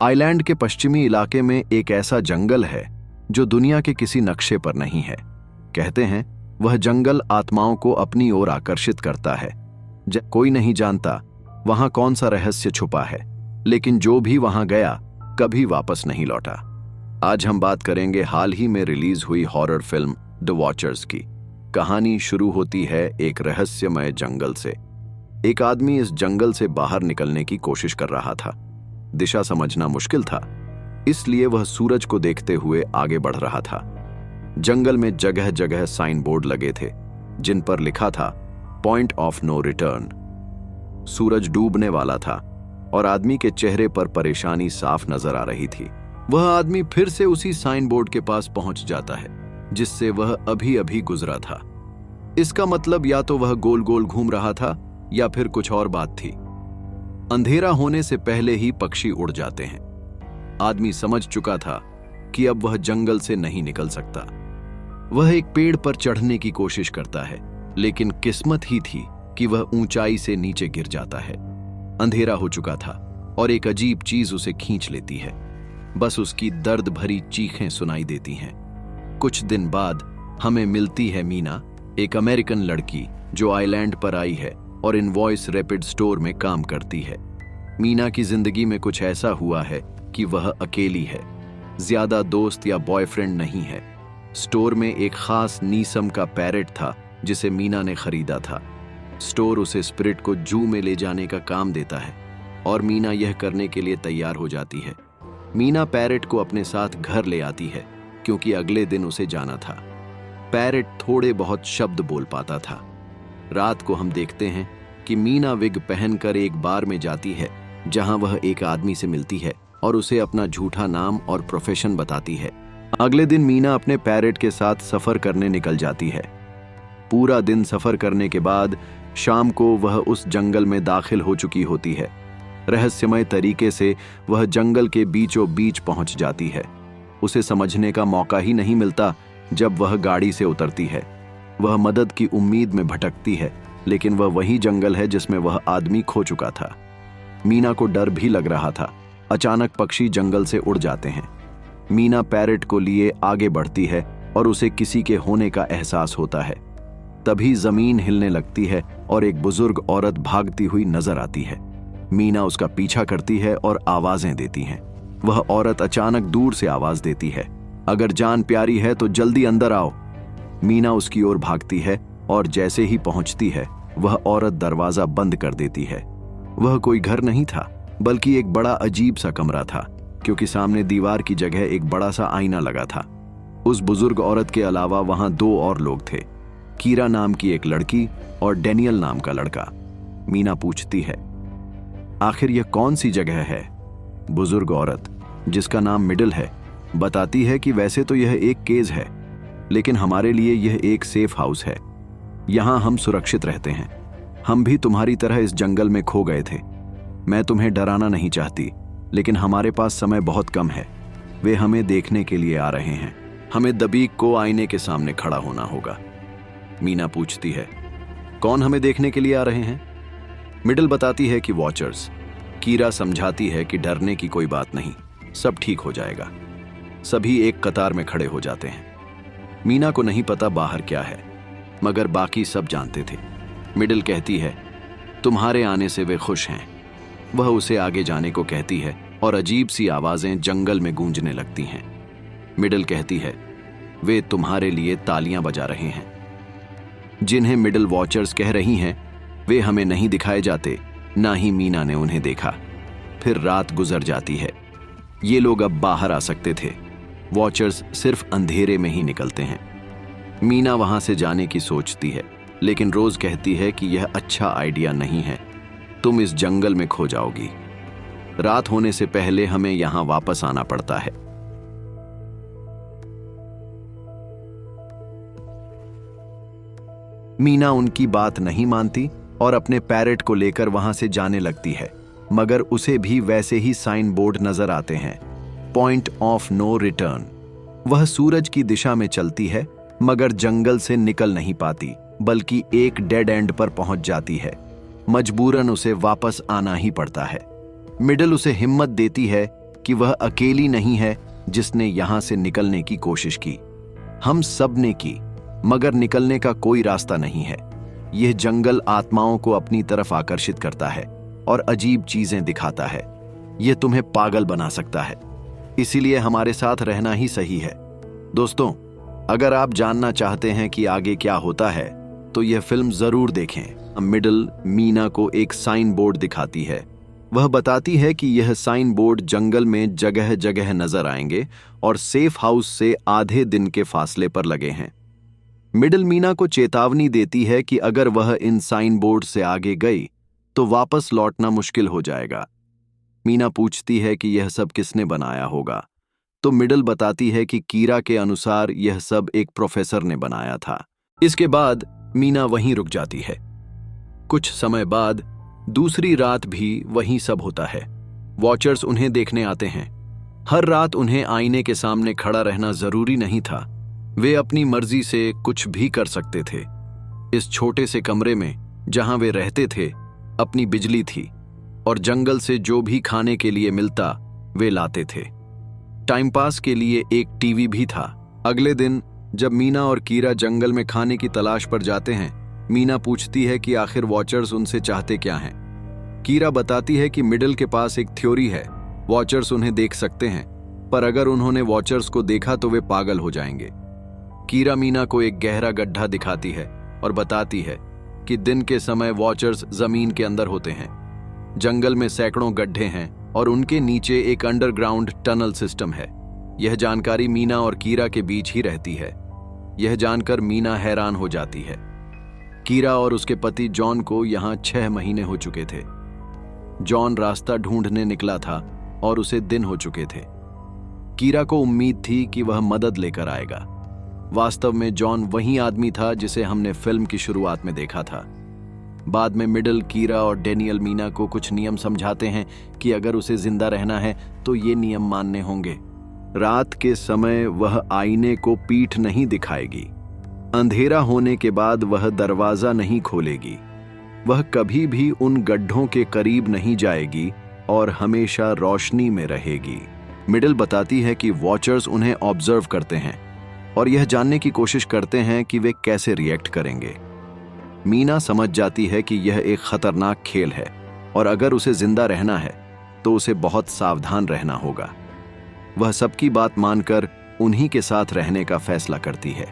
Island के पश्चिमी इलाके में एक ऐसा जंगल है जो दुनिया के किसी नक्शे पर नहीं है। कहते हैं वह जंगल आत्माओं को अपनी ओर आकर्षित करता है। कोई नहीं जानता वहां कौन सा रहस्य छुपा है, लेकिन जो भी वहां गया कभी वापस नहीं लौटा। आज हम बात करेंगे हाल ही में रिलीज हुई हॉरर फिल्म द वॉचर्स की। कहानी शुरू होती है एक रहस्यमय जंगल से। एक आदमी इस जंगल से बाहर निकलने की कोशिश कर रहा था। दिशा समझना मुश्किल था, इसलिए वह सूरज को देखते हुए आगे बढ़ रहा था। जंगल में जगह जगह साइन बोर्ड लगे थे जिन पर लिखा था पॉइंट ऑफ नो रिटर्न। सूरज डूबने वाला था और आदमी के चेहरे पर परेशानी साफ नजर आ रही थी। वह आदमी फिर से उसी साइन बोर्ड के पास पहुंच जाता है जिससे वह अभी अभी गुजरा था। इसका मतलब या तो वह गोल गोल घूम रहा था या फिर कुछ और बात थी। अंधेरा होने से पहले ही पक्षी उड़ जाते हैं। आदमी समझ चुका था कि अब वह जंगल से नहीं निकल सकता। वह एक पेड़ पर चढ़ने की कोशिश करता है, लेकिन किस्मत ही थी कि वह ऊंचाई से नीचे गिर जाता है। अंधेरा हो चुका था और एक अजीब चीज उसे खींच लेती है। बस उसकी दर्द भरी चीखें सुनाई देती हैं। कुछ दिन बाद हमें मिलती है मीना, एक अमेरिकन लड़की जो आइलैंड पर आई है और इनवॉइस रैपिड स्टोर में काम करती है। मीना की जिंदगी में कुछ ऐसा हुआ है कि वह अकेली है। ज्यादा दोस्त या बॉयफ्रेंड नहीं है। स्टोर में एक खास नीसम का पैरेट था जिसे मीना ने खरीदा था। स्टोर उसे स्पिरिट को जू में ले जाने का काम देता है और मीना यह करने के लिए तैयार हो जाती है। मीना पैरेट को अपने साथ घर ले आती है क्योंकि अगले दिन उसे जाना था। पैरेट थोड़े बहुत शब्द बोल पाता था। रात को हम देखते हैं कि मीना विग पहनकर एक बार में जाती है जहां वह एक आदमी से मिलती है और उसे अपना झूठा नाम और प्रोफेशन बताती है। अगले दिन मीना अपने पैरेट के साथ सफर करने निकल जाती है। पूरा दिन सफर करने के बाद शाम को वह उस जंगल में दाखिल हो चुकी होती है। रहस्यमय तरीके से वह जंगल के बीचों बीच पहुंच जाती है। उसे समझने का मौका ही नहीं मिलता जब वह गाड़ी से उतरती है। वह मदद की उम्मीद में भटकती है, लेकिन वह वही जंगल है जिसमें वह आदमी खो चुका था। मीना को डर भी लग रहा था। अचानक पक्षी जंगल से उड़ जाते हैं। मीना पैरेट को लिए आगे बढ़ती है और उसे किसी के होने का एहसास होता है। तभी जमीन हिलने लगती है और एक बुजुर्ग औरत भागती हुई नजर आती है। मीना उसका पीछा करती है और आवाजें देती हैं। वह औरत अचानक दूर से आवाज देती है, अगर जान प्यारी है तो जल्दी अंदर आओ। मीना उसकी ओर भागती है और जैसे ही पहुंचती है वह औरत दरवाजा बंद कर देती है। वह कोई घर नहीं था, बल्कि एक बड़ा अजीब सा कमरा था, क्योंकि सामने दीवार की जगह एक बड़ा सा आईना लगा था। उस बुजुर्ग औरत के अलावा वहां दो और लोग थे, कीरा नाम की एक लड़की और डैनियल नाम का लड़का। मीना पूछती है, आखिर यह कौन सी जगह है? बुजुर्ग औरत, जिसका नाम मिडिल है, बताती है कि वैसे तो यह एक केज है, लेकिन हमारे लिए यह एक सेफ हाउस है। यहां हम सुरक्षित रहते हैं। हम भी तुम्हारी तरह इस जंगल में खो गए थे। मैं तुम्हें डराना नहीं चाहती, लेकिन हमारे पास समय बहुत कम है। वे हमें देखने के लिए आ रहे हैं। हमें दबीक को आईने के सामने खड़ा होना होगा। मीना पूछती है, कौन हमें देखने के लिए आ रहे हैं? मिडिल बताती है कि वॉचर्स। कीरा समझाती है कि डरने की कोई बात नहीं, सब ठीक हो जाएगा। सभी एक कतार में खड़े हो जाते हैं। मीना को नहीं पता बाहर क्या है, मगर बाकी सब जानते थे। मिडिल कहती है, तुम्हारे आने से वे खुश हैं। वह उसे आगे जाने को कहती है और अजीब सी आवाजें जंगल में गूंजने लगती हैं। मिडिल कहती है, वे तुम्हारे लिए तालियां बजा रहे हैं। जिन्हें मिडिल वॉचर्स कह रही हैं वे हमें नहीं दिखाए जाते, ना ही मीना ने उन्हें देखा। फिर रात गुजर जाती है। ये लोग अब बाहर आ सकते थे। वॉचर्स सिर्फ अंधेरे में ही निकलते हैं। मीना वहां से जाने की सोचती है, लेकिन रोज कहती है कि यह अच्छा आइडिया नहीं है। तुम इस जंगल में खो जाओगी। रात होने से पहले हमें यहां वापस आना पड़ता है। मीना उनकी बात नहीं मानती और अपने पैरेट को लेकर वहां से जाने लगती है, मगर उसे भी वैसे ही साइन बोर्ड नजर आते हैं, पॉइंट ऑफ नो रिटर्न। वह सूरज की दिशा में चलती है, मगर जंगल से निकल नहीं पाती, बल्कि एक डेड एंड पर पहुंच जाती है। मजबूरन उसे वापस आना ही पड़ता है। मिडिल उसे हिम्मत देती है कि वह अकेली नहीं है जिसने यहां से निकलने की कोशिश की। हम सब ने की, मगर निकलने का कोई रास्ता नहीं है। यह जंगल आत्माओं को अपनी तरफ आकर्षित करता है और अजीब चीजें दिखाता है। यह तुम्हें पागल बना सकता है, इसीलिए हमारे साथ रहना ही सही है। दोस्तों, अगर आप जानना चाहते हैं कि आगे क्या होता है तो यह फिल्म जरूर देखें। मिडल मीना को एक साइन बोर्ड दिखाती है। वह बताती है कि यह साइन बोर्ड जंगल में जगह जगह नजर आएंगे और सेफ हाउस से आधे दिन के फासले पर लगे हैं। मिडल मीना को चेतावनी देती है कि अगर वह इन साइन बोर्ड से आगे गई तो वापस लौटना मुश्किल हो जाएगा। मीना पूछती है कि यह सब किसने बनाया होगा, तो मिडल बताती है कि कीरा के अनुसार यह सब एक प्रोफेसर ने बनाया था। इसके बाद मीना वहीं रुक जाती है। कुछ समय बाद दूसरी रात भी वही सब होता है। वॉचर्स उन्हें देखने आते हैं। हर रात उन्हें आईने के सामने खड़ा रहना जरूरी नहीं था। वे अपनी मर्जी से कुछ भी कर सकते थे। इस छोटे से कमरे में जहां वे रहते थे, अपनी बिजली थी और जंगल से जो भी खाने के लिए मिलता वे लाते थे। टाइम पास के लिए एक टीवी भी था। अगले दिन जब मीना और कीरा जंगल में खाने की तलाश पर जाते हैं, मीना पूछती है कि आखिर वॉचर्स उनसे चाहते क्या हैं। कीरा बताती है कि मिडल के पास एक थ्योरी है, वॉचर्स उन्हें देख सकते हैं, पर अगर उन्होंने वॉचर्स को देखा तो वे पागल हो जाएंगे। कीरा मीना को एक गहरा गड्ढा दिखाती है और बताती है कि दिन के समय वॉचर्स जमीन के अंदर होते हैं। जंगल में सैकड़ों गड्ढे हैं और उनके नीचे एक अंडरग्राउंड टनल सिस्टम है। यह जानकारी मीना और कीरा के बीच ही रहती है। यह जानकर मीना हैरान हो जाती है। कीरा और उसके पति जॉन को यहां 6 महीने हो चुके थे। जॉन रास्ता ढूंढने निकला था और उसे दिन हो चुके थे। कीरा को उम्मीद थी कि वह मदद लेकर आएगा। वास्तव में जॉन वही आदमी था जिसे हमने फिल्म की शुरुआत में देखा था। बाद में मिडल, कीरा और डेनियल मीना को कुछ नियम समझाते हैं कि अगर उसे जिंदा रहना है तो ये नियम मानने होंगे। रात के समय वह आईने को पीठ नहीं दिखाएगी। अंधेरा होने के बाद वह दरवाजा नहीं खोलेगी। वह कभी भी उन गड्ढों के करीब नहीं जाएगी और हमेशा रोशनी में रहेगी। मिडल बताती है कि वॉचर्स उन्हें ऑब्जर्व करते हैं और यह जानने की कोशिश करते हैं कि वे कैसे रिएक्ट करेंगे। मीना समझ जाती है कि यह एक खतरनाक खेल है और अगर उसे जिंदा रहना है तो उसे बहुत सावधान रहना होगा। वह सबकी बात मानकर उन्हीं के साथ रहने का फैसला करती है।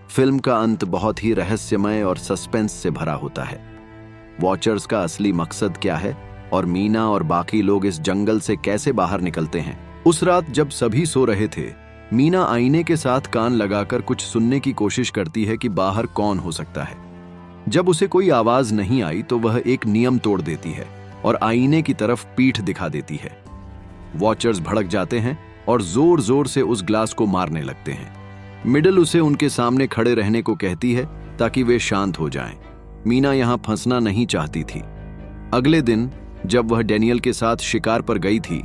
फिल्म का अंत बहुत ही रहस्यमय और सस्पेंस से भरा होता है। वॉचर्स का असली मकसद क्या है और मीना और बाकी लोग इस जंगल से कैसे बाहर निकलते हैं। उस रात जब सभी सो रहे थे, मीना आईने के साथ कान लगाकर कुछ सुनने की कोशिश करती है कि बाहर कौन हो सकता है। जब उसे कोई आवाज नहीं आई तो वह एक नियम तोड़ देती है और आईने की तरफ पीठ दिखा देती है। वॉचर्स भड़क जाते हैं और जोर जोर से उस ग्लास को मारने लगते हैं। मिडल उसे उनके सामने खड़े रहने को कहती है ताकि वे शांत हो जाएं। मीना यहां फंसना नहीं चाहती थी। अगले दिन जब वह डेनियल के साथ शिकार पर गई थी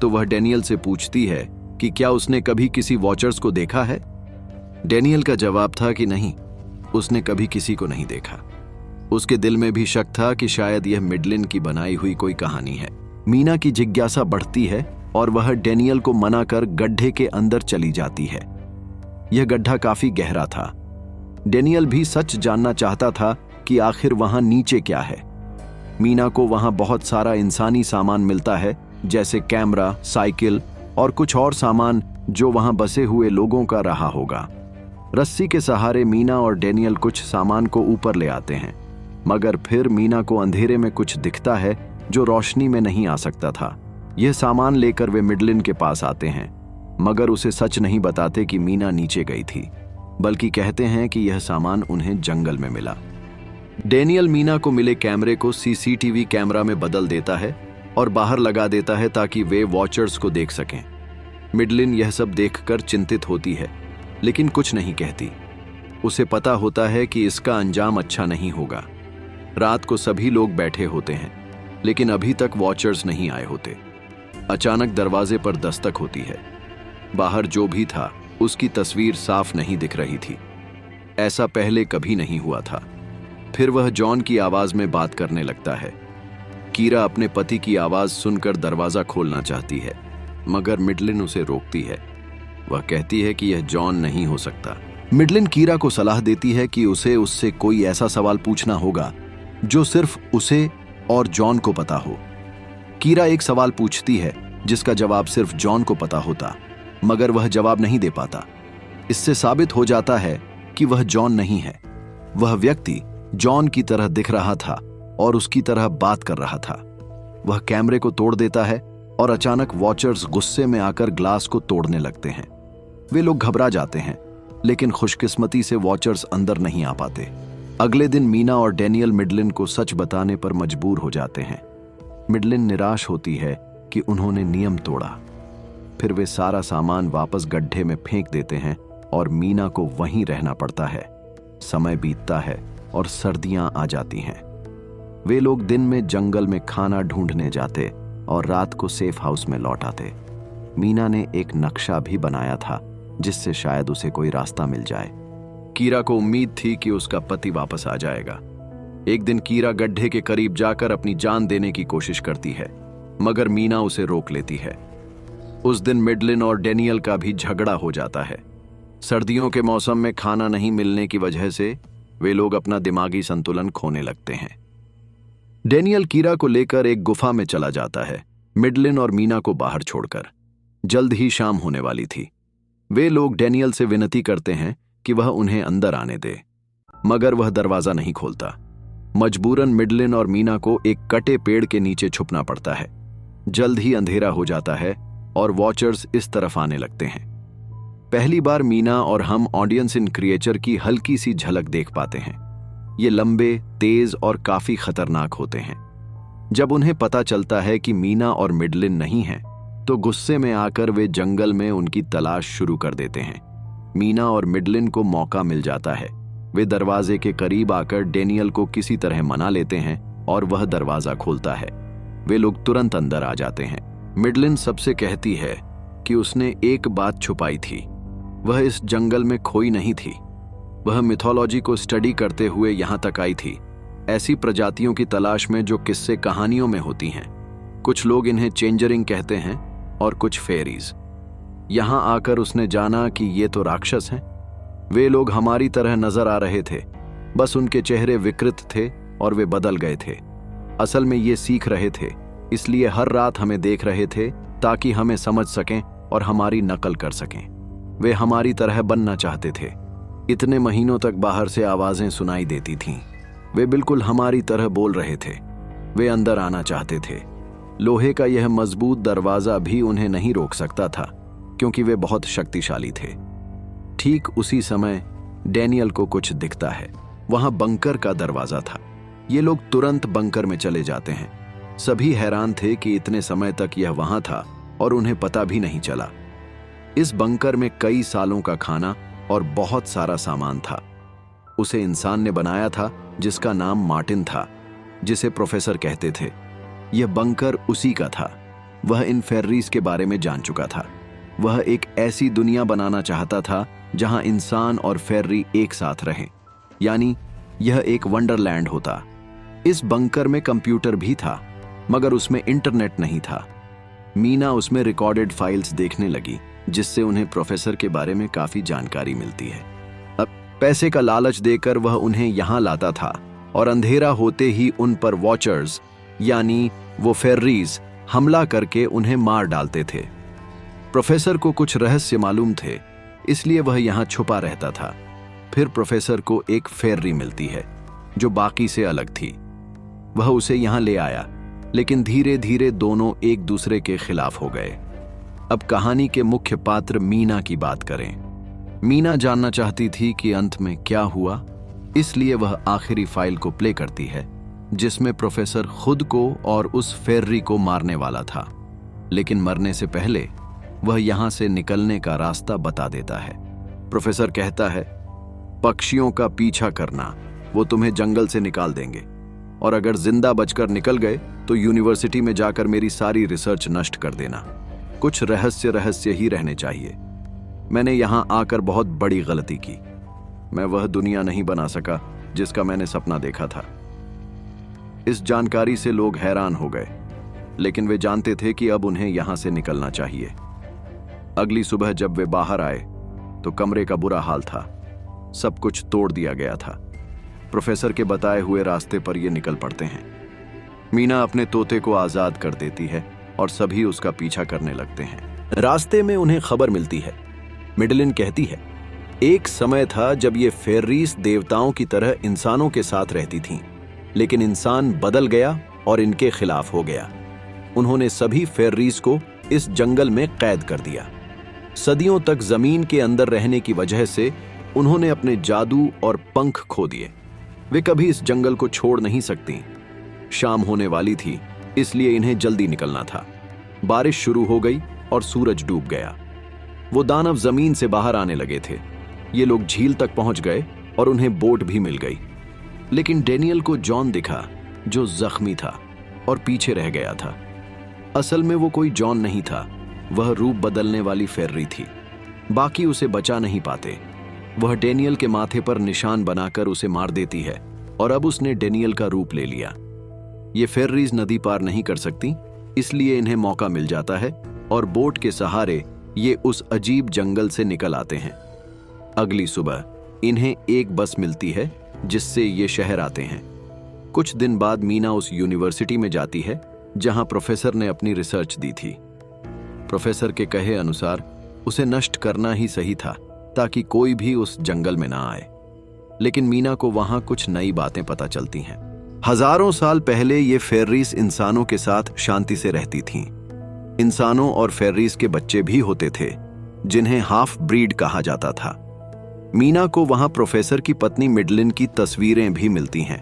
तो वह डेनियल से पूछती है कि क्या उसने कभी किसी वॉचर्स को देखा है। डेनियल का जवाब था कि नहीं, उसने कभी किसी को नहीं देखा। उसके दिल में भी शक था कि शायद यह मिडलिन की बनाई हुई कोई कहानी है। मीना की जिज्ञासा बढ़ती है और वह डेनियल को मना कर गड्ढे के अंदर चली जाती है। यह गड्ढा काफी गहरा था। डेनियल भी सच जानना चाहता था कि आखिर वहां नीचे क्या है। मीना को वहां बहुत सारा इंसानी सामान मिलता है, जैसे कैमरा, साइकिल और कुछ और सामान जो वहां बसे हुए लोगों का रहा होगा। रस्सी के सहारे मीना और डेनियल कुछ सामान को ऊपर ले आते हैं, मगर फिर मीना को अंधेरे में कुछ दिखता है जो रोशनी में नहीं आ सकता था। यह सामान लेकर वे मिडलिन के पास आते हैं, मगर उसे सच नहीं बताते कि मीना नीचे गई थी, बल्कि कहते हैं कि यह सामान उन्हें जंगल में मिला। डेनियल मीना को मिले कैमरे को सीसीटीवी कैमरा में बदल देता है और बाहर लगा देता है ताकि वे वॉचर्स को देख सकें। मिडलिन यह सब देखकर चिंतित होती है, लेकिन कुछ नहीं कहती। उसे पता होता है कि इसका अंजाम अच्छा नहीं होगा। रात को सभी लोग बैठे होते हैं, लेकिन अभी तक वॉचर्स नहीं आए होते। अचानक दरवाजे पर दस्तक होती है। बाहर जो भी था उसकी तस्वीर साफ नहीं दिख रही थी। ऐसा पहले कभी नहीं हुआ था। फिर वह जॉन की आवाज में बात करने लगता है। कीरा अपने पति की आवाज सुनकर दरवाजा खोलना चाहती है, मगर मिडलिन उसे रोकती है। वह कहती है कि यह जॉन नहीं हो सकता। मिडलिन कीरा को सलाह देती है कि उसे उससे कोई ऐसा सवाल पूछना होगा जो सिर्फ उसे और जॉन को पता हो। कीरा एक सवाल पूछती है जिसका जवाब सिर्फ जॉन को पता होता, मगर वह जवाब नहीं दे पाता। इससे साबित हो जाता है कि वह जॉन नहीं है। वह व्यक्ति जॉन की तरह दिख रहा था और उसकी तरह बात कर रहा था। वह कैमरे को तोड़ देता है और अचानक वॉचर्स गुस्से में आकर ग्लास को तोड़ने लगते हैं। वे लोग घबरा जाते हैं, लेकिन खुशकिस्मती से वॉचर्स अंदर नहीं आ पाते। अगले दिन मीना और डैनियल मिडलिन को सच बताने पर मजबूर हो जाते हैं। मिडलिन निराश होती है कि उन्होंने नियम तोड़ा। फिर वे सारा सामान वापस गड्ढे में फेंक देते हैं और मीना को वहीं रहना पड़ता है। समय बीतता है और सर्दियां आ जाती हैं। वे लोग दिन में जंगल में खाना ढूंढने जाते और रात को सेफ हाउस में लौट आते। मीना ने एक नक्शा भी बनाया था जिससे शायद उसे कोई रास्ता मिल जाए। कीरा को उम्मीद थी कि उसका पति वापस आ जाएगा। एक दिन कीरा गड्ढे के करीब जाकर अपनी जान देने की कोशिश करती है, मगर मीना उसे रोक लेती है। उस दिन मिडलिन और डैनियल का भी झगड़ा हो जाता है। सर्दियों के मौसम में खाना नहीं मिलने की वजह से वे लोग अपना दिमागी संतुलन खोने लगते हैं। डैनियल कीरा को लेकर एक गुफा में चला जाता है, मिडलिन और मीना को बाहर छोड़कर। जल्द ही शाम होने वाली थी। वे लोग डैनियल से विनती करते हैं कि वह उन्हें अंदर आने दे, मगर वह दरवाजा नहीं खोलता। मजबूरन मिडलिन और मीना को एक कटे पेड़ के नीचे छुपना पड़ता है। जल्द ही अंधेरा हो जाता है और वॉचर्स इस तरफ आने लगते हैं। पहली बार मीना और हम ऑडियंस इन क्रिएचर की हल्की सी झलक देख पाते हैं। ये लंबे, तेज और काफी खतरनाक होते हैं। जब उन्हें पता चलता है कि मीना और मिडलिन नहीं हैं, तो गुस्से में आकर वे जंगल में उनकी तलाश शुरू कर देते हैं। मीना और मिडलिन को मौका मिल जाता है। वे दरवाजे के करीब आकर डैनियल को किसी तरह मना लेते हैं और वह दरवाजा खोलता है। वे लोग तुरंत अंदर आ जाते हैं। मिडलिन सबसे कहती है कि उसने एक बात छुपाई थी। वह इस जंगल में खोई नहीं थी। वह मिथोलॉजी को स्टडी करते हुए यहां तक आई थी, ऐसी प्रजातियों की तलाश में जो किस्से कहानियों में होती हैं। कुछ लोग इन्हें चेंजरिंग कहते हैं और कुछ फेरीज। यहां आकर उसने जाना कि ये तो राक्षस हैं। वे लोग हमारी तरह नजर आ रहे थे, बस उनके चेहरे विकृत थे और वे बदल गए थे। असल में ये सीख रहे थे, इसलिए हर रात हमें देख रहे थे ताकि हमें समझ सकें और हमारी नकल कर सकें। वे हमारी तरह बनना चाहते थे। इतने महीनों तक बाहर से आवाजें सुनाई देती थीं। वे बिल्कुल हमारी तरह बोल रहे थे। वे अंदर आना चाहते थे। लोहे का यह मजबूत दरवाजा भी उन्हें नहीं रोक सकता था, क्योंकि वे बहुत शक्तिशाली थे। ठीक उसी समय डैनियल को कुछ दिखता है। वहां बंकर का दरवाजा था। ये लोग तुरंत बंकर में चले जाते हैं। सभी हैरान थे कि इतने समय तक यह वहां था और उन्हें पता भी नहीं चला। इस बंकर में कई सालों का खाना और बहुत सारा सामान था। उसे इंसान ने बनाया था जिसका नाम मार्टिन था, जिसे प्रोफेसर कहते थे। यह बंकर उसी का था। वह इन फेर्रीज के बारे में जान चुका था। वह एक ऐसी दुनिया बनाना चाहता था जहां इंसान और फेर्री एक साथ रहें, यानी यह एक वंडरलैंड होता। इस बंकर में कंप्यूटर भी था, मगर उसमें इंटरनेट नहीं था। मीना उसमें रिकॉर्डेड फाइल्स देखने लगी, जिससे उन्हें प्रोफेसर के बारे में काफी जानकारी मिलती है। अब पैसे का लालच देकर वह उन्हें यहां लाता था और अंधेरा होते ही उन पर वॉचर्स, यानी वो फेर्रीज, हमला करके उन्हें मार डालते थे। प्रोफेसर को कुछ रहस्य मालूम थे, इसलिए वह यहां छुपा रहता था। फिर प्रोफेसर को एक फेर्री मिलती है जो बाकी से अलग थी। वह उसे यहां ले आया, लेकिन धीरे धीरे दोनों एक दूसरे के खिलाफ हो गए। अब कहानी के मुख्य पात्र मीना की बात करें। मीना जानना चाहती थी कि अंत में क्या हुआ, इसलिए वह आखिरी फाइल को प्ले करती है, जिसमें प्रोफेसर खुद को और उस फेर्री को मारने वाला था। लेकिन मरने से पहले वह यहां से निकलने का रास्ता बता देता है। प्रोफेसर कहता है, पक्षियों का पीछा करना, वो तुम्हें जंगल से निकाल देंगे, और अगर जिंदा बचकर निकल गए तो यूनिवर्सिटी में जाकर मेरी सारी रिसर्च नष्ट कर देना। कुछ रहस्य ही रहने चाहिए। मैंने यहां आकर बहुत बड़ी गलती की। मैं वह दुनिया नहीं बना सका जिसका मैंने सपना देखा था। इस जानकारी से लोग हैरान हो गए। लेकिन वे जानते थे कि अब उन्हें यहां से निकलना चाहिए। अगली सुबह जब वे बाहर आए तो कमरे का बुरा हाल था। सब कुछ तोड़ दिया गया था। प्रोफेसर के बताए हुए रास्ते पर ये निकल पड़ते हैं। मीना अपने तोते को आजाद कर देती है और सभी उसका पीछा करने लगते हैं। रास्ते में उन्हें खबर मिलती है। मिडलिन कहती है, एक समय था जब ये फेर्रीज देवताओं की तरह इंसानों के साथ रहती थीं, लेकिन इंसान बदल गया और इनके खिलाफ हो गया। उन्होंने सभी फेर्रीज को इस जंगल में कैद कर दिया। सदियों तक जमीन के अंदर रहने की वजह से उन्होंने अपने जादू और पंख खो दिए। वे कभी इस जंगल को छोड़ नहीं सकती। शाम होने वाली थी, इसलिए इन्हें जल्दी निकलना था। बारिश शुरू हो गई और सूरज डूब गया। वो दानव जमीन से बाहर आने लगे थे। ये लोग झील तक पहुंच गए और उन्हें बोट भी मिल गई। लेकिन डेनियल को जॉन दिखा, जो जख्मी था और पीछे रह गया था। असल में वो कोई जॉन नहीं था, वह रूप बदलने वाली फेर्री थी। बाकी उसे बचा नहीं पाते। वह डेनियल के माथे पर निशान बनाकर उसे मार देती है और अब उसने डेनियल का रूप ले लिया। ये फेर्रीज नदी पार नहीं कर सकती, इसलिए इन्हें मौका मिल जाता है और बोट के सहारे ये उस अजीब जंगल से निकल आते हैं। अगली सुबह इन्हें एक बस मिलती है जिससे ये शहर आते हैं। कुछ दिन बाद मीना उस यूनिवर्सिटी में जाती है जहां प्रोफेसर ने अपनी रिसर्च दी थी। प्रोफेसर के कहे अनुसार उसे नष्ट करना ही सही था ताकि कोई भी उस जंगल में ना आए। लेकिन मीना को वहां कुछ नई बातें पता चलती हैं। हजारों साल पहले ये फेर्रीज इंसानों के साथ शांति से रहती थीं। इंसानों और फेर्रीज के बच्चे भी होते थे जिन्हें हाफ ब्रीड कहा जाता था। मीना को वहां प्रोफेसर की पत्नी मिडलिन की तस्वीरें भी मिलती हैं।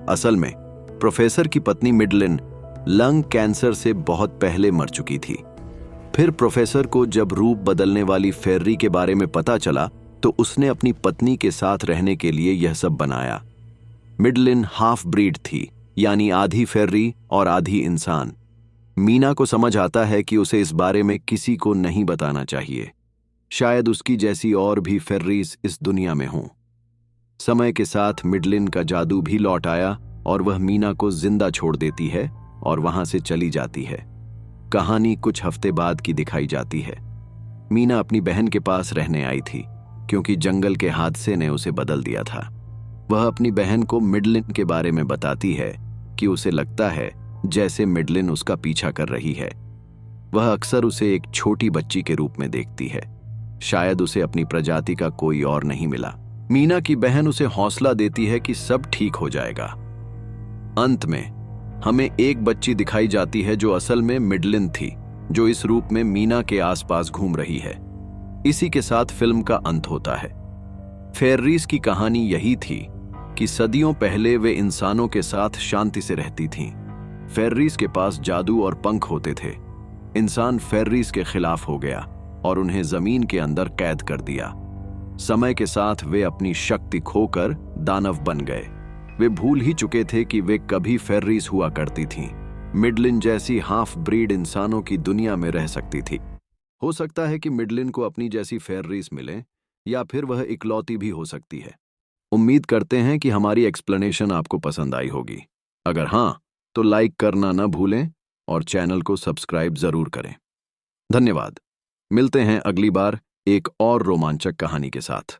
असल में प्रोफेसर की पत्नी मिडलिन लंग कैंसर से बहुत पहले मर चुकी थी। फिर प्रोफेसर को जब रूप बदलने वाली फेर्री के बारे में पता चला तो उसने अपनी पत्नी के साथ रहने के लिए यह सब बनाया। मिडलिन हाफ ब्रीड थी, यानी आधी फेर्री और आधी इंसान। मीना को समझ आता है कि उसे इस बारे में किसी को नहीं बताना चाहिए। शायद उसकी जैसी और भी फेर्रीज इस दुनिया में हों। समय के साथ मिडलिन का जादू भी लौट आया और वह मीना को जिंदा छोड़ देती है और वहां से चली जाती है। कहानी कुछ हफ्ते बाद की दिखाई जाती है। मीना अपनी बहन के पास रहने आई थी क्योंकि जंगल के हादसे ने उसे बदल दिया था। वह अपनी बहन को मिडलिन के बारे में बताती है कि उसे लगता है जैसे मिडलिन उसका पीछा कर रही है। वह अक्सर उसे एक छोटी बच्ची के रूप में देखती है। शायद उसे अपनी प्रजाति का कोई और नहीं मिला। मीना की बहन उसे हौसला देती है कि सब ठीक हो जाएगा। अंत में हमें एक बच्ची दिखाई जाती है जो असल में मिडलिन थी, जो इस रूप में मीना के आसपास घूम रही है। इसी के साथ फिल्म का अंत होता है। फेर्रीज की कहानी यही थी कि सदियों पहले वे इंसानों के साथ शांति से रहती थीं। फेर्रीज के पास जादू और पंख होते थे। इंसान फेर्रीज के खिलाफ हो गया और उन्हें जमीन के अंदर कैद कर दिया। समय के साथ वे अपनी शक्ति खोकर दानव बन गए। वे भूल ही चुके थे कि वे कभी फेर्रीज हुआ करती थीं। मिडलिन जैसी हाफ ब्रीड इंसानों की दुनिया में रह सकती थी। हो सकता है कि मिडलिन को अपनी जैसी फेर्रीज मिले या फिर वह इकलौती भी हो सकती है। उम्मीद करते हैं कि हमारी एक्सप्लेनेशन आपको पसंद आई होगी। अगर हां, तो लाइक करना न भूलें और चैनल को सब्सक्राइब जरूर करें। धन्यवाद। मिलते हैं अगली बार एक और रोमांचक कहानी के साथ।